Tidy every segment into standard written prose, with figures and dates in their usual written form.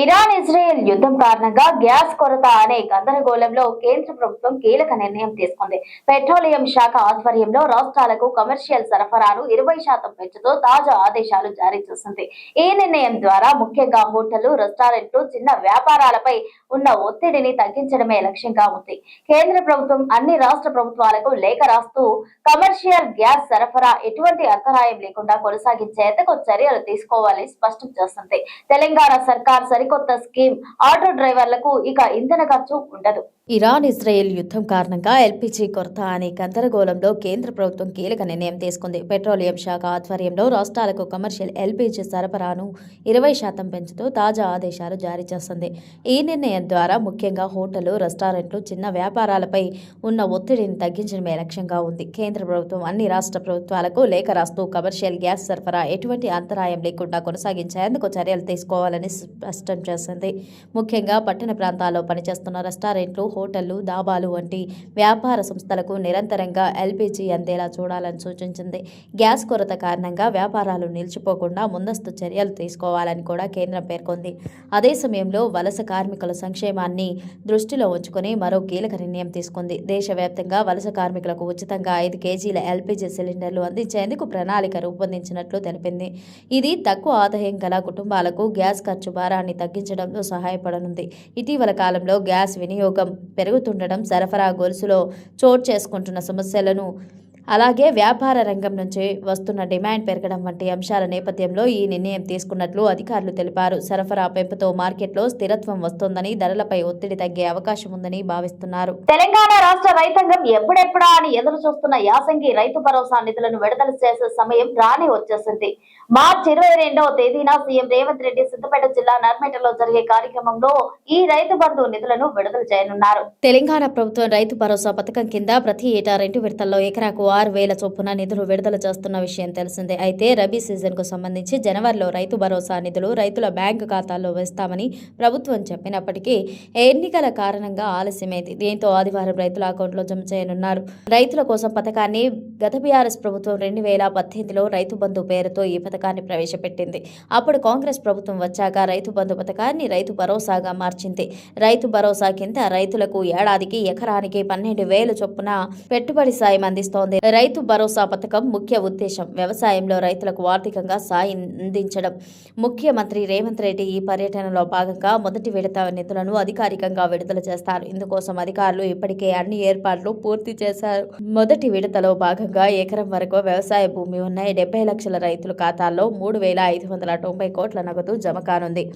Iran Israel యుద్ధం కారణంగా gas కొరత అనే గందరగోళంలో కేంద్ర ప్రభుత్వం కీలక నిర్ణయం తీసుకుంది. పెట్రోలియం శాఖ ఆధ్వర్యంలో రాష్ట్రాలకు కమర్షియల్ సరఫరాను 20% పెంచుతూ తాజా ఆదేశాలు జారీ చేసింది. ఈ నిర్ణయం ద్వారా ముఖ్యంగా హోటళ్లు, రెస్టారెంట్లు, చిన్న వ్యాపారాలపై ఉన్న ఒత్తిడిని తగ్గించడమే లక్ష్యంగా ఉంది. కేంద్ర ప్రభుత్వం అన్ని రాష్ట్ర ప్రభుత్వాలకు లేఖ రాస్తూ కమర్షియల్ గ్యాస్ సరఫరా ఎటువంటి అంతరాయం లేకుండా కొనసాగించేందుకు చర్యలు తీసుకోవాలని స్పష్టం చేసింది. తెలంగాణ సర్కార్ సరికొత్త స్కీమ్ ఆటో డ్రైవర్లకు ఇక ఇంధన ఖర్చు ఉండదు. ఇరాన్ ఇజ్రాయెల్ యుద్ధం కారణంగా ఎల్పీజీ కొరత అనే గందరగోళంలో కేంద్ర ప్రభుత్వం కీలక నిర్ణయం తీసుకుంది. పెట్రోలియం శాఖ ఆధ్వర్యంలో రాష్ట్రాలకు కమర్షియల్ ఎల్పీజీ సరఫరాను 20% పెంచుతూ తాజా ఆదేశాలు జారీ చేస్తుంది. ఈ నిర్ణయం ద్వారా ముఖ్యంగా హోటళ్లు, రెస్టారెంట్లు, చిన్న వ్యాపారాలపై ఉన్న ఒత్తిడిని తగ్గించడమే లక్ష్యంగా ఉంది. కేంద్ర ప్రభుత్వం అన్ని రాష్ట్ర ప్రభుత్వాలకు లేఖ రాస్తూ కమర్షియల్ గ్యాస్ సరఫరా ఎటువంటి అంతరాయం లేకుండా కొనసాగించేందుకు చర్యలు తీసుకోవాలని స్పష్టం చేసింది. ముఖ్యంగా పట్టణ ప్రాంతాల్లో పనిచేస్తున్న రెస్టారెంట్లు, హోటళ్లు, దాబాలు వంటి వ్యాపార సంస్థలకు నిరంతరంగా ఎల్పీజీ అందేలా చూడాలని సూచించింది. గ్యాస్ కొరత కారణంగా వ్యాపారాలు నిలిచిపోకుండా ముందస్తు చర్యలు తీసుకోవాలని కూడా కేంద్రం పేర్కొంది. అదే సమయంలో వలస కార్మికుల సంక్షేమాన్ని దృష్టిలో ఉంచుకుని మరో కీలక నిర్ణయం తీసుకుంది. దేశవ్యాప్తంగా వలస కార్మికులకు ఉచితంగా 5 కేజీల ఎల్పీజీ సిలిండర్లు అందించేందుకు ప్రణాళిక రూపొందించినట్లు తెలిపింది. ఇది తక్కువ ఆదాయం గల కుటుంబాలకు గ్యాస్ ఖర్చు భారాన్ని తగ్గించడంలో సహాయపడనుంది. ఇటీవల కాలంలో గ్యాస్ వినియోగం పెరుగుతుండడం, సరఫరా గొలుసులో చోటు చేసుకుంటున్న సమస్యలను, అలాగే వ్యాపార రంగం నుంచి వస్తున్న డిమాండ్ పెరగడం వంటి అంశాల నేపథ్యంలో ఈ నిర్ణయం తీసుకున్నట్లు అధికారులు తెలిపారు. సరఫరా పెంపుతో మార్కెట్లో స్థిరత్వం వస్తోందని, ధరలపై ఒత్తిడి తగ్గే అవకాశం ఉందని భావిస్తున్నారు. తెలంగాణ రాష్ట్ర రైతాంగం ఎప్పుడెప్పుడా అని ఎదురు చూస్తున్న యాసంగి రైతు భరోసా నిధులను విడుదల చేసే సమయం రాని వచ్చేసింది. మార్చి 22వ తేదీన సీఎం రేవంత్ రెడ్డి సిద్దిపేట జిల్లా నర్మేటలో జరిగే కార్యక్రమంలో ఈ రైతు బంధు నిధులను విడుదల చేయనున్నారు. తెలంగాణ ప్రభుత్వం రైతు భరోసా పథకం కింద ప్రతి ఏటా 2 విడతల్లో ఎకరాకు 6,000 చొప్పున నిధులు విడుదల చేస్తున్న విషయం తెలిసిందే. అయితే రబీ సీజన్ కు సంబంధించి జనవరిలో రైతు భరోసా నిధులు రైతుల బ్యాంకు ఖాతాల్లో వేస్తామని ప్రభుత్వం చెప్పినప్పటికీ ఎన్నికల కారణంగా ఆలస్యమైంది. దీంతో ఆదివారం రైతుల అకౌంట్లో జమ చేయనున్నారు. రైతుల కోసం పథకాన్ని గత బీఆర్ఎస్ ప్రభుత్వం 2018లో రైతు బంధు పేరుతో ఈ పథకాన్ని ప్రవేశపెట్టింది. అప్పుడు కాంగ్రెస్ ప్రభుత్వం వచ్చాక రైతు బంధు పథకాన్ని రైతు భరోసాగా మార్చింది. రైతు భరోసా కింద రైతులకు ఏడాదికి ఎకరానికి 12,000 చొప్పున పెట్టుబడి సాయం అందిస్తోంది. రైతు భరోసా పథకం ముఖ్య ఉద్దేశం వ్యవసాయంలో రైతులకు ఆర్థికంగా సాయం అందించడం. ముఖ్యమంత్రి రేవంత్ రెడ్డి ఈ పర్యటనలో భాగంగా మొదటి విడత నిధులను అధికారికంగా విడుదల చేస్తారు. ఇందుకోసం అధికారులు ఇప్పటికే అన్ని ఏర్పాట్లు పూర్తి చేశారు. మొదటి విడతలో భాగంగా ఎకరం వరకు వ్యవసాయ భూమి ఉన్న 70 లక్షల రైతుల ఖాతాల్లో 3,590 కోట్ల నగదు జమ కానుంది.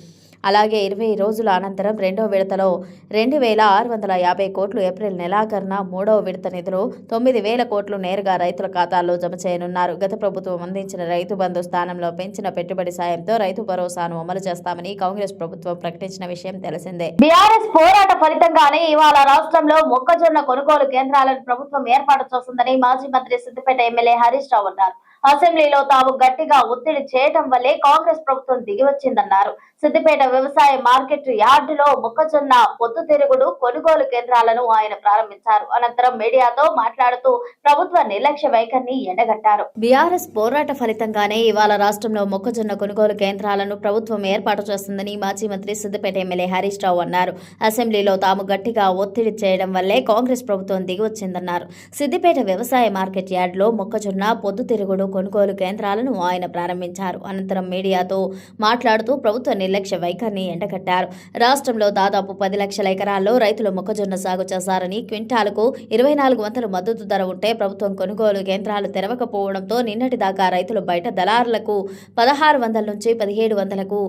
అలాగే 20 రోజుల అనంతరం రెండో విడతలో 2,650 కోట్లు, ఏప్రిల్ నెలాఖరున మూడవ విడత నిధులు 9,000 కోట్లు నేరుగా రైతుల ఖాతాల్లో జమ చేయనున్నారు. గత ప్రభుత్వం అందించిన రైతు బంధు స్థానంలో పెంచిన పెట్టుబడి సాయంతో రైతు భరోసాను అమలు చేస్తామని కాంగ్రెస్ ప్రభుత్వం ప్రకటించిన విషయం తెలిసిందే. బీఆర్ఎస్ పోరాట ఫలితంగానే ఇవాళ రాష్ట్రంలో మొక్కజొన్న కొనుగోలు కేంద్రాలను ప్రభుత్వం ఏర్పాటు చేస్తుందని మాజీ మంత్రి సిద్దిపేట ఎమ్మెల్యే హరీష్ రావు అన్నారు. అసెంబ్లీలో తాము గట్టిగా ఒత్తిడి చేయడం వల్లే కాంగ్రెస్ ప్రభుత్వం దిగివచ్చిందన్నారు. సిద్దిపేట వ్యవసాయ మార్కెట్ యార్డులో మొక్కజొన్న పొద్దుతిరుగుడు కొనుగోలు కేంద్రాలను ఆయన ప్రారంభించారు. అనంతరం మీడియాతో మాట్లాడుతూ ప్రభుత్వ నిర్లక్ష్య వైఖరిని ఎండగట్టారు. బీఆర్ఎస్ పోరాట ఫలితంగానే ఇవాళ రాష్ట్రంలో మొక్కజొన్న కొనుగోలు కేంద్రాలను ప్రభుత్వం ఏర్పాటు చేస్తుందని మాజీ మంత్రి సిద్దిపేట ఎమ్మెల్యే హరీష్ రావు అన్నారు. అసెంబ్లీలో తాము గట్టిగా ఒత్తిడి చేయడం వల్లే కాంగ్రెస్ ప్రభుత్వం దిగివచ్చిందన్నారు. సిద్దిపేట వ్యవసాయ మార్కెట్ యార్డులో మొక్కజొన్న పొద్దుతిరుగుడు కొనుగోలు కేంద్రాలను ఆయన ప్రారంభించారు. అనంతరం మీడియాతో మాట్లాడుతూ ప్రభుత్వ నిర్లక్ష్య వైఖరిని ఎండగట్టారు. రాష్ట్రంలో దాదాపు 10 లక్షల ఎకరాల్లో రైతులు మొక్కజొన్న సాగు చేశారని, క్వింటాలకు 2,400 మద్దతు ధర ఉంటే ప్రభుత్వం కొనుగోలు కేంద్రాలు తెరవకపోవడంతో నిన్నటి దాకా రైతులు బయట దళారులకు 1,600 నుంచి 1,700కు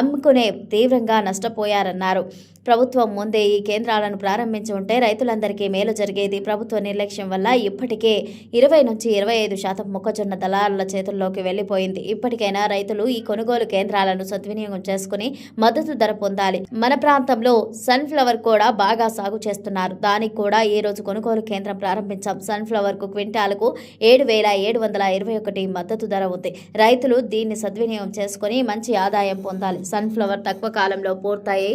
అమ్ముకునే తీవ్రంగా నష్టపోయారన్నారు. ప్రభుత్వం ముందే ఈ కేంద్రాలను ప్రారంభించి ఉంటే రైతులందరికీ మేలు జరిగేది. ప్రభుత్వ నిర్లక్ష్యం వల్ల ఇప్పటికే 20 నుంచి 25% మొక్కజొన్న దళారుల చేతుల్లోకి వెళ్లిపోయింది. ఇప్పటికైనా రైతులు ఈ కొనుగోలు కేంద్రాలను సద్వినియోగం చేసుకుని మద్దతు ధర పొందాలి. మన ప్రాంతంలో సన్ఫ్లవర్ కూడా బాగా సాగు చేస్తున్నారు. దానికి కూడా ఈ రోజు కొనుగోలు కేంద్రం ప్రారంభించాం. సన్ఫ్లవర్ కు క్వింటాలకు 7,721 మద్దతు ధర ఉంది. రైతులు దీన్ని సద్వినియోగం చేసుకుని మంచి ఆదాయం పొందాలి. సన్ఫ్లవర్ తక్కువ కాలంలో పూర్తయి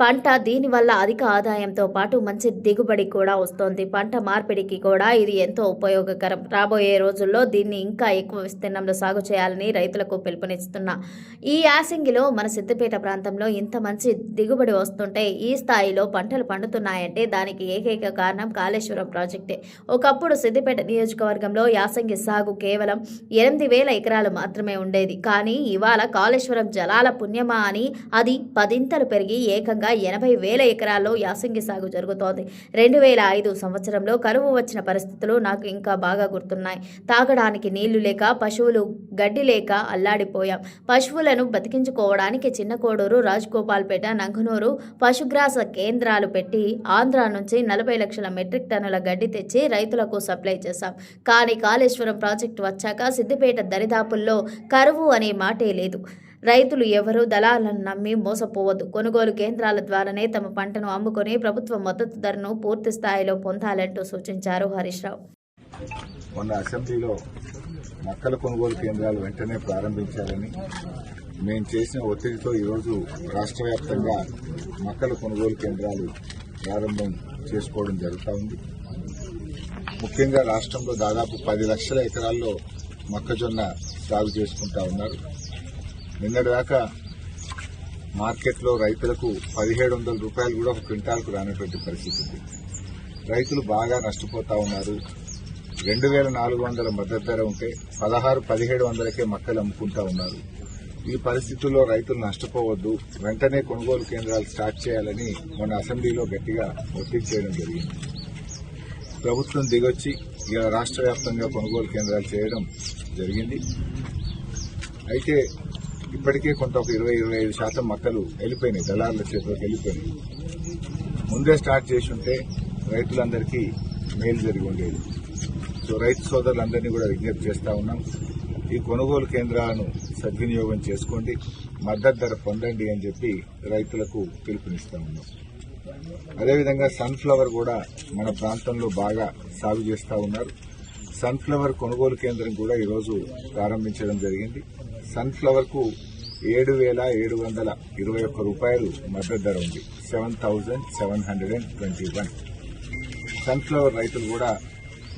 పంట దీనివల్ల అధిక ఆదాయంతో పాటు మంచి దిగుబడి కూడా వస్తోంది. పంట మార్పిడికి కూడా ఇది ఎంతో ఉపయోగకరం. రాబోయే రోజుల్లో దీన్ని ఇంకా ఎక్కువ విస్తీర్ణంలో సాగు చేయాలని రైతులకు పిలుపునిస్తున్నా. ఈ యాసంగిలో మన సిద్దిపేట ప్రాంతంలో ఇంత మంచి దిగుబడి వస్తుంటే, ఈ స్థాయిలో పంటలు పండుతున్నాయంటే దానికి ఏకైక కారణం కాళేశ్వరం ప్రాజెక్టే. ఒకప్పుడు సిద్దిపేట నియోజకవర్గంలో యాసంగి సాగు కేవలం 8,000 ఎకరాలు మాత్రమే ఉండేది. కానీ ఇవాళ కాళేశ్వరం జలాల పుణ్యమా అని అది 10 పెరిగి ఏకంగా 80,000 ఎకరాల్లో యాసంగి సాగు జరుగుతోంది. 2005 సంవత్సరంలో కరువు వచ్చిన పరిస్థితులు నాకు ఇంకా బాగా గుర్తున్నాయి. తాగడానికి నీళ్లు లేక, పశువులు గడ్డి లేక అల్లాడిపోయాం. పశువులను బతికించుకోవడానికి చిన్న కోడూరు, రాజగోపాల్పేట, నంగనూరు పశుగ్రాస కేంద్రాలు పెట్టి ఆంధ్ర నుంచి 40 లక్షల మెట్రిక్ టన్నుల గడ్డి తెచ్చి రైతులకు సప్లై చేశాం. కానీ కాళేశ్వరం ప్రాజెక్టు వచ్చాక సిద్దిపేట దరిదాపుల్లో కరువు అనే మాటే లేదు. రైతులు ఎవరూ దళాలను నమ్మి మోసపోవద్దు. కొనుగోలు కేంద్రాల ద్వారానే తమ పంటను అమ్ముకొని ప్రభుత్వ మద్దతు ధరను పూర్తి స్థాయిలో పొందాలంటూ సూచించారు హరీష్ రావు. మొన్న అసెంబ్లీలో మొక్కల కొనుగోలు కేంద్రాలు వెంటనే ప్రారంభించాలని మేము చేసిన ఒత్తిడితో ఈరోజు రాష్ట్ర వ్యాప్తంగా మొక్కల కొనుగోలు కేంద్రాలు ప్రారంభం చేసుకోవడం జరుగుతూ ఉంది. ముఖ్యంగా రాష్ట్రంలో దాదాపు 10 లక్షల ఎకరాల్లో మొక్కజొన్న సాగు చేసుకుంటా ఉన్నారు. నిన్నటిదాకా మార్కెట్లో రైతులకు 1,700 రూపాయలు కూడా ఒక క్వింటాల్కు రానటువంటి పరిస్థితి ఉంది. రైతులు బాగా నష్టపోతా ఉన్నారు. 2,400 మద్దతు ధర ఉంటే 16,000-1700కే మొక్కలు అమ్ముకుంటా ఉన్నారు. ఈ పరిస్థితుల్లో రైతులు నష్టపోవద్దు, వెంటనే కొనుగోలు కేంద్రాలు స్టార్ట్ చేయాలని మన అసెంబ్లీలో గట్టిగా ఒత్తిడి చేయడం జరిగింది. ప్రభుత్వం దిగొచ్చి ఇలా రాష్ట్ర వ్యాప్తంగా కొనుగోలు కేంద్రాలు చేయడం జరిగింది. అయితే ఇప్పటికే కొంత ఒక 20-25% మొక్కలు వెళ్ళిపోయినాయి, దళారుల చేతిలోకి వెళ్ళిపోయినాయి. ముందే స్టార్ట్ చేసి ఉంటే రైతులందరికీ మేలు జరిగి ఉండేది. సో రైతు సోదరులందరినీ కూడా విజ్ఞప్తి చేస్తా ఉన్నాం, ఈ కొనుగోలు కేంద్రాలను సద్వినియోగం చేసుకోండి, మద్దతు ధర పొందండి అని చెప్పి రైతులకు పిలుపునిస్తా ఉన్నాం. అదేవిధంగా సన్ఫ్లవర్ కూడా మన ప్రాంతంలో బాగా సాగు చేస్తా ఉన్నారు. సన్ఫ్లవర్ కొనుగోలు కేంద్రం కూడా ఈరోజు ప్రారంభించడం జరిగింది. సన్ఫ్లవర్ కు 7,721 రూపాయలు మద్దతు ధర ఉంది, 7,721. సన్ఫ్లవర్ రైతులు కూడా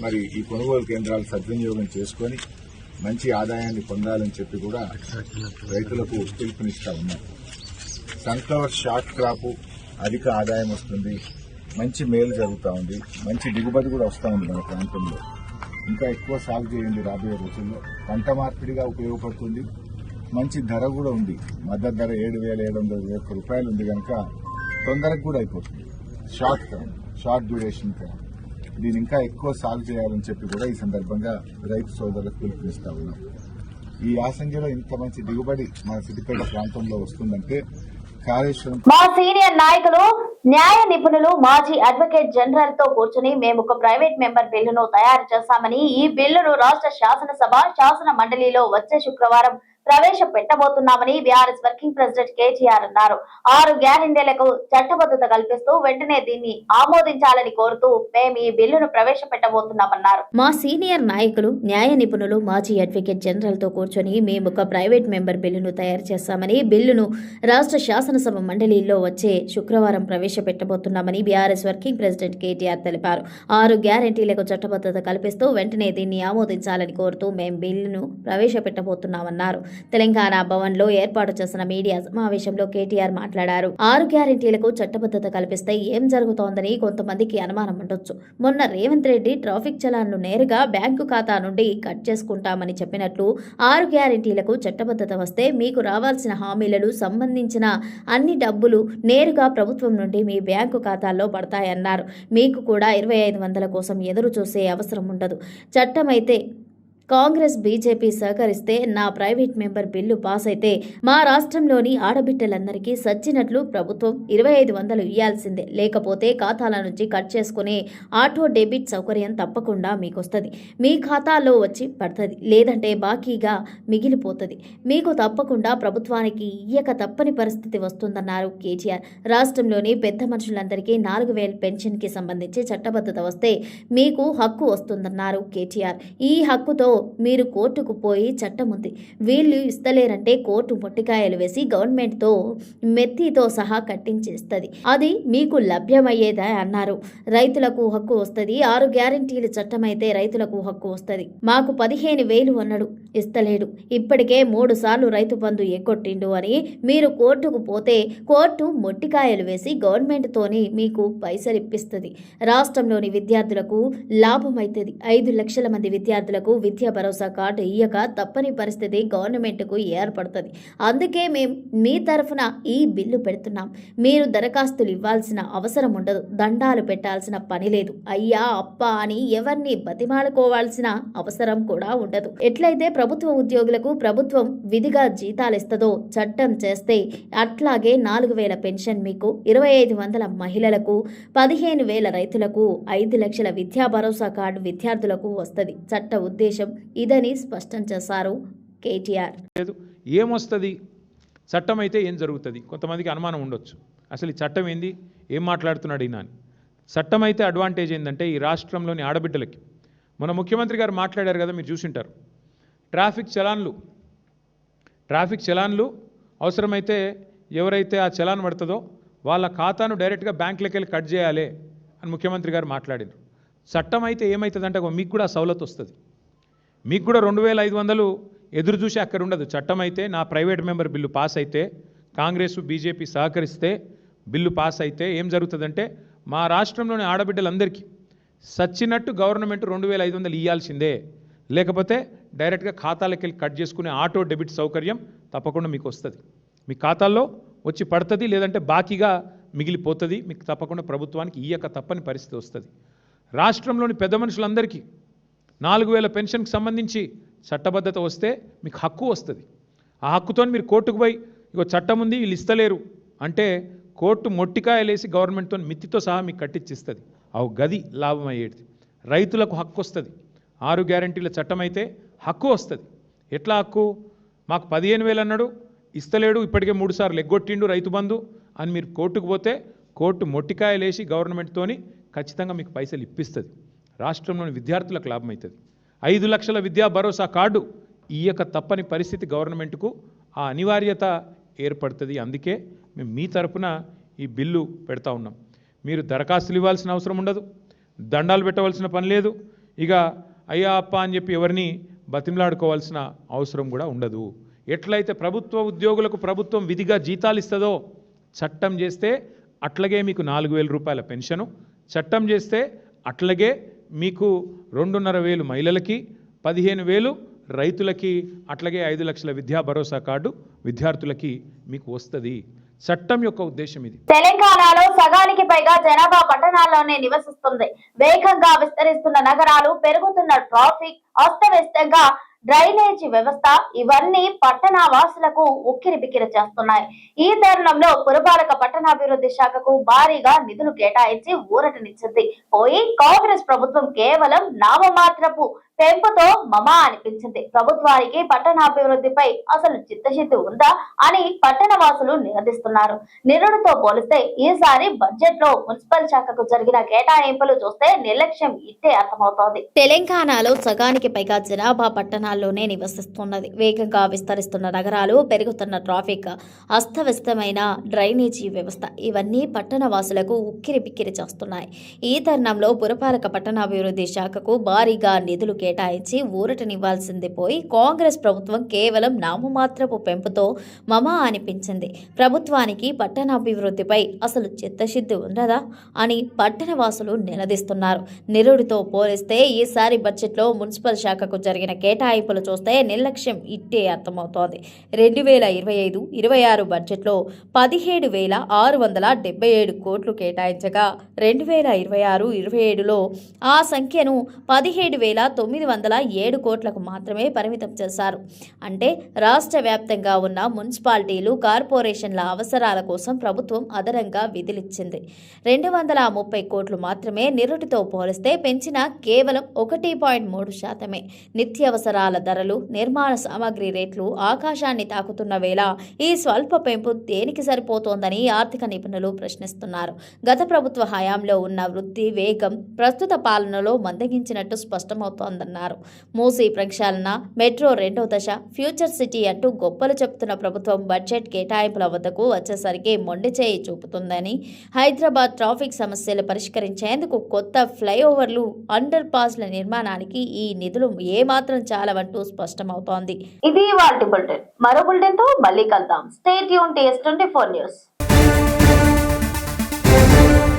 మరి ఈ కొనుగోలు కేంద్రాలు సద్వినియోగం చేసుకుని మంచి ఆదాయాన్ని పొందాలని చెప్పి కూడా రైతులకు పిలుపునిస్తా ఉన్నారు. సన్ఫ్లవర్ షార్ట్ క్రాప్, అధిక ఆదాయం వస్తుంది, మంచి మేలు జరుగుతూ ఉంది, మంచి దిగుబడి కూడా వస్తూ ఉంది. మన ప్రాంతంలో ఇంకా ఎక్కువ సాగు చేయండి. రాబోయే రోజుల్లో పంట మార్పిడిగా ఉపయోగపడుతుంది, మంచి ధర కూడా ఉంది. మద్దతు ధర 7,721 రూపాయలు ఉంది కనుక తొందరగా కూడా అయిపోతుంది. షార్ట్ డ్యూరేషన్ క్రాప్, దీని ఇంకా ఎక్కువ సాగు చేయాలని చెప్పి కూడా ఈ సందర్భంగా రైతు సోదరులకు పిలుపునిస్తా ఉన్నాం. ఈ యాసంగిలో ఇంత మంచి దిగుబడి మన సిద్దిపేట ప్రాంతంలో వస్తుందంటే కాళేశ్వరం. మా సీనియర్ నాయకులు, న్యాయ నిపుణులు, మాజీ అడ్వకేట్ జనరల్ తో కూర్చుని మేము ఒక ప్రైవేట్ మెంబర్ బిల్లును తయారు చేశామని, ఈ బిల్లును రాష్ట్ర శాసనసభ శాసన మండలిలో వచ్చే శుక్రవారం ప్రవేశపెట్టబోతున్నామని బీఆర్ఎస్ వర్కింగ్ ప్రెసిడెంట్ కేటీఆర్ అన్నారు. 6 గ్యారెంటీలకు చట్టబద్ధత కల్పిస్తూ వెంటనే దీన్ని ఆమోదించాలని కోరుతూ మేము ఈ బిల్లును ప్రవేశపెట్టబోతున్నామన్నారు. మా సీనియర్ నాయకులు, న్యాయ నిపుణులు, మాజీ అడ్వకేట్ జనరల్ తో కూర్చొని మేము ఒక ప్రైవేట్ మెంబర్ బిల్లును తయారు చేశామని, బిల్లును రాష్ట్ర శాసనసభ మండలిలో వచ్చే శుక్రవారం ప్రవేశపెట్టబోతున్నామని బీఆర్ఎస్ వర్కింగ్ ప్రెసిడెంట్ కేటీఆర్ తెలిపారు. 6 గ్యారెంటీలకు చట్టబద్ధత కల్పిస్తూ వెంటనే దీన్ని ఆమోదించాలని కోరుతూ మేము బిల్లును ప్రవేశపెట్టబోతున్నామన్నారు. తెలంగాణ భవన్ లో ఏర్పాటు చేసిన మీడియా సమావేశంలో కేటీఆర్ మాట్లాడారు. 6 గ్యారెంటీలకు చట్టబద్ధత కల్పిస్తే ఏం జరుగుతోందని కొంతమందికి అనుమానం ఉండొచ్చు. మొన్న రేవంత్ రెడ్డి ట్రాఫిక్ చలాన్లు నేరుగా బ్యాంకు ఖాతా నుండి కట్ చేసుకుంటామని చెప్పినట్లు 6 గ్యారెంటీలకు చట్టబద్ధత వస్తే మీకు రావాల్సిన హామీలను సంబంధించిన అన్ని డబ్బులు నేరుగా ప్రభుత్వం నుండి మీ బ్యాంకు ఖాతాల్లో పడతాయన్నారు. మీకు కూడా 2,500 కోసం ఎదురు చూసే అవసరం ఉండదు. చట్టమైతే కాంగ్రెస్, బీజేపీ సహకరిస్తే నా ప్రైవేట్ మెంబర్ బిల్లు పాస్ అయితే మా రాష్ట్రంలోని ఆడబిడ్డలందరికీ సచ్చినట్లు ప్రభుత్వం 2,500 ఇవ్వాల్సిందే. లేకపోతే ఖాతాల నుంచి కట్ చేసుకునే ఆటో డెబిట్ సౌకర్యం తప్పకుండా మీకొస్తుంది. మీ ఖాతాలో వచ్చి పడుతుంది, లేదంటే బాకీగా మిగిలిపోతుంది. మీకు తప్పకుండా ప్రభుత్వానికి ఇయ్యక తప్పని పరిస్థితి వస్తుందన్నారు కేటీఆర్. రాష్ట్రంలోని పెద్ద మనుషులందరికీ 4,000 పెన్షన్కి సంబంధించి చట్టబద్ధత వస్తే మీకు హక్కు వస్తుందన్నారు కేటీఆర్. ఈ హక్కుతో మీరు కోర్టుకు పోయి చట్టం ఉంది, వీళ్ళు ఇస్తలేరంటే కోర్టు మొట్టికాయలు వేసి గవర్నమెంట్తో మెత్తితో సహా కట్టించేస్తుంది. అది మీకు లభ్యమయ్యేదా అన్నారు. రైతులకు హక్కు వస్తుంది. 6 గ్యారెంటీల చట్టం అయితే రైతులకు హక్కు వస్తుంది. మాకు 15,000 అన్నాడు, ఇస్తలేడు. ఇప్పటికే 3 సార్లు రైతు బంధు ఎగ్గొట్టిండు అని మీరు కోర్టుకు పోతే కోర్టు మొట్టికాయలు వేసి గవర్నమెంట్తోని మీకు పైసలు ఇప్పిస్తుంది. రాష్ట్రంలోని విద్యార్థులకు లాభమైతుంది. 5 లక్షల మంది విద్యార్థులకు విద్యా భరోసా కార్డు ఇయ్యక తప్పని పరిస్థితి గవర్నమెంట్కు ఏర్పడుతుంది. అందుకే మేము మీ తరఫున ఈ బిల్లు పెడుతున్నాం. మీరు దరఖాస్తులు ఇవ్వాల్సిన అవసరం ఉండదు, దండాలు పెట్టాల్సిన పని లేదు, అయ్యా అప్ప అని ఎవరిని బతిమాలుకోవాల్సిన అవసరం కూడా ఉండదు. ఎట్లయితే ప్రభుత్వ ఉద్యోగులకు ప్రభుత్వం విధిగా జీతాలు ఇస్తుందో చట్టం చేస్తే అట్లాగే 4,000 పెన్షన్ మీకు, 2,500 మహిళలకు, 15,000 రైతులకు, 5 లక్షల విద్యా భరోసా కార్డు విద్యార్థులకు వస్తుంది. చట్ట ఉద్దేశం ఇదని స్పష్టం చేశారు కేటీఆర్. ఏమొస్తుంది చట్టం అయితే ఏం జరుగుతుంది? కొంతమందికి అనుమానం ఉండొచ్చు, అసలు ఈ చట్టం ఏంది, ఏం మాట్లాడుతున్నాడు ఈయన అని. చట్టం అయితే అడ్వాంటేజ్ ఏంటంటే ఈ రాష్ట్రంలోని ఆడబిడ్డలకి, మన ముఖ్యమంత్రి గారు మాట్లాడారు కదా, మీరు చూసింటారు. ట్రాఫిక్ చలాన్లు అవసరమైతే ఎవరైతే ఆ చలాన్ పడుతుందో వాళ్ళ ఖాతాను డైరెక్ట్గా బ్యాంకులకి వెళ్ళి కట్ చేయాలి అని ముఖ్యమంత్రి గారు మాట్లాడారు. చట్టం అయితే ఏమవుతుందంటే మీకు కూడా సవలతు వస్తుంది. మీకు కూడా 2,500 ఎదురు చూసి అక్కడ ఉండదు. చట్టం అయితే నా ప్రైవేట్ మెంబర్ బిల్లు పాస్ అయితే, కాంగ్రెస్ బీజేపీ సహకరిస్తే బిల్లు పాస్ అయితే ఏం జరుగుతుందంటే మా రాష్ట్రంలోని ఆడబిడ్డలందరికీ సచ్చినట్టు గవర్నమెంట్ 2,500 ఇవ్వాల్సిందే, లేకపోతే డైరెక్ట్గా ఖాతాలకు వెళ్ళి కట్ చేసుకునే ఆటో డెబిట్ సౌకర్యం తప్పకుండా మీకు వస్తుంది. మీ ఖాతాల్లో వచ్చి పడుతుంది, లేదంటే బాకీగా మిగిలిపోతుంది. మీకు తప్పకుండా ప్రభుత్వానికి ఇయ్యక తప్పని పరిస్థితి వస్తుంది. రాష్ట్రంలోని పెద్ద మనుషులందరికీ 4,000 పెన్షన్కి సంబంధించి చట్టబద్ధత వస్తే మీకు హక్కు వస్తుంది. ఆ హక్కుతో మీరు కోర్టుకు పోయి ఇగో చట్టం ఉంది వీళ్ళు ఇస్తలేరు అంటే కోర్టు మొట్టికాయలేసి గవర్నమెంట్తో మిత్తితో సహా మీకు కట్టించిస్తుంది. అవు గది లాభం అయ్యేది. రైతులకు హక్కు వస్తుంది. 6 గ్యారెంటీల చట్టం అయితే హక్కు వస్తుంది. ఎట్లా హక్కు? మాకు 15,000 అన్నాడు, ఇస్తలేడు, ఇప్పటికే 3 సార్లు ఎగ్గొట్టిండు రైతు బంధు అని మీరు కోర్టుకు పోతే కోర్టు మొట్టికాయలేసి గవర్నమెంట్తోని ఖచ్చితంగా మీకు పైసలు ఇప్పిస్తుంది. రాష్ట్రంలోని విద్యార్థులకు లాభం అవుతుంది. 5 లక్షల విద్యా భరోసా కార్డు ఇయ్యక తప్పని పరిస్థితి గవర్నమెంట్కు ఆ అనివార్యత ఏర్పడుతుంది. అందుకే మేము మీ తరపున ఈ బిల్లు పెడతా ఉన్నాం. మీరు దరఖాస్తులు ఇవ్వాల్సిన అవసరం ఉండదు, దండాలు పెట్టవలసిన పని లేదు, ఇక అయ్యా అప్ప అని చెప్పి ఎవరిని బతిమలాడుకోవాల్సిన అవసరం కూడా ఉండదు. ఎట్లయితే ప్రభుత్వ ఉద్యోగులకు ప్రభుత్వం విధిగా జీతాలు ఇస్తుందో చట్టం చేస్తే అట్లాగే మీకు 4,000 రూపాయల పెన్షను, చట్టం చేస్తే అట్లాగే మీకు 2,500 మహిళలకి, 15,000 రైతులకి, అట్లాగే 5 లక్షల విద్యా భరోసా కార్డు విద్యార్థులకి మీకు వస్తుంది. చట్టం యొక్క ఉద్దేశం ఇది. తెలంగాణలో సగానికి పైగా జనాభా పట్టణాల్లోనే నివసిస్తుంది. వేగంగా విస్తరిస్తున్న నగరాలు, పెరుగుతున్న ట్రాఫిక్, అస్తవ్యస్తంగా డ్రైనేజీ వ్యవస్థ ఇవన్నీ పట్టణ వాసులకు ఉక్కిరి బిక్కిరి చేస్తున్నాయి. ఈ తరుణంలో పురపాలక పట్టణాభివృద్ధి శాఖకు భారీగా నిధులు కేటాయించి ఊరటనిచ్చింది పోయి కాంగ్రెస్ ప్రభుత్వం కేవలం నామమాత్రపు పెంపుతో మమా అనిపించింది. ప్రభుత్వానికి పట్టణాభివృద్ధిపై అసలు చిత్తశుద్ధి ఉందా అని పట్టణ వాసులు నిలదీస్తున్నారు. నిరుడుతో పోలిస్తే ఈసారి బడ్జెట్ లో మున్సిపల్ శాఖకు జరిగిన కేటాయింపులు చూస్తే నిర్లక్ష్యం ఇట్టే అర్థమవుతోంది. తెలంగాణలో సగానికి పైగా జనాభా పట్టణాల్లోనే నివసిస్తున్నది. వేగంగా విస్తరిస్తున్న నగరాలు, పెరుగుతున్న ట్రాఫిక్, అస్తవ్యస్తమైన డ్రైనేజీ వ్యవస్థ ఇవన్నీ పట్టణ వాసులకు ఉక్కిరి బిక్కిరి చేస్తున్నాయి. ఈ తరుణంలో పురపాలక పట్టణాభివృద్ధి శాఖకు భారీగా నిధులు కేటాయించి ఊరటనివ్వాల్సింది పోయి కాంగ్రెస్ ప్రభుత్వం కేవలం నామమాత్రపు పెంపుతో మమా అనిపించింది. ప్రభుత్వానికి పట్టణాభివృద్ధిపై అసలు చిత్తశుద్ధి ఉండదా అని పట్టణవాసులు నిలదీస్తున్నారు. నిరుడితో పోలిస్తే ఈసారి బడ్జెట్లో మున్సిపల్ శాఖకు జరిగిన కేటాయింపులు చూస్తే నిర్లక్ష్యం ఇట్టే అర్థమవుతోంది. 2025-26 బడ్జెట్లో 17,677 కోట్లు కేటాయించగా 2026-27లో ఆ సంఖ్యను 17,907 కోట్లకు మాత్రమే పరిమితం చేశారు. అంటే రాష్ట్ర వ్యాప్తంగా ఉన్న మున్సిపాలిటీలు, కార్పొరేషన్ల అవసరాల కోసం ప్రభుత్వం అదనంగా విధులిచ్చింది. 230 కోట్లు మాత్రమే. నిరుటితో పోలిస్తే పెంచిన కేవలం 1.3%. నిత్యావసరాల ధరలు, నిర్మాణ సామాగ్రి రేట్లు ఆకాశాన్ని తాకుతున్న వేళ ఈ స్వల్ప పెంపు దేనికి సరిపోతోందని ఆర్థిక నిపుణులు ప్రశ్నిస్తున్నారు. గత ప్రభుత్వ హయాంలో ఉన్న వృద్ధి వేగం ప్రస్తుత పాలనలో మందగించినట్టు స్పష్టమవుతోంది. కాదన్నారు. మూసీ ప్రక్షాళన, మెట్రో 2వ దశ, ఫ్యూచర్ సిటీ అంటూ గొప్పలు చెబుతున్న ప్రభుత్వం బడ్జెట్ కేటాయింపుల వద్దకు వచ్చేసరికి మొండి చేయి చూపుతుందని, హైదరాబాద్ ట్రాఫిక్ సమస్యలు పరిష్కరించేందుకు కొత్త ఫ్లైఓవర్లు, అండర్ పాస్ల నిర్మాణానికి ఈ నిధులు ఏమాత్రం చాలవంటూ స్పష్టమవుతోంది. ఇది వాటి బులెటిన్. మరో బులెటిన్ తో మళ్ళీ కలుద్దాం. Stay tune to S24 news.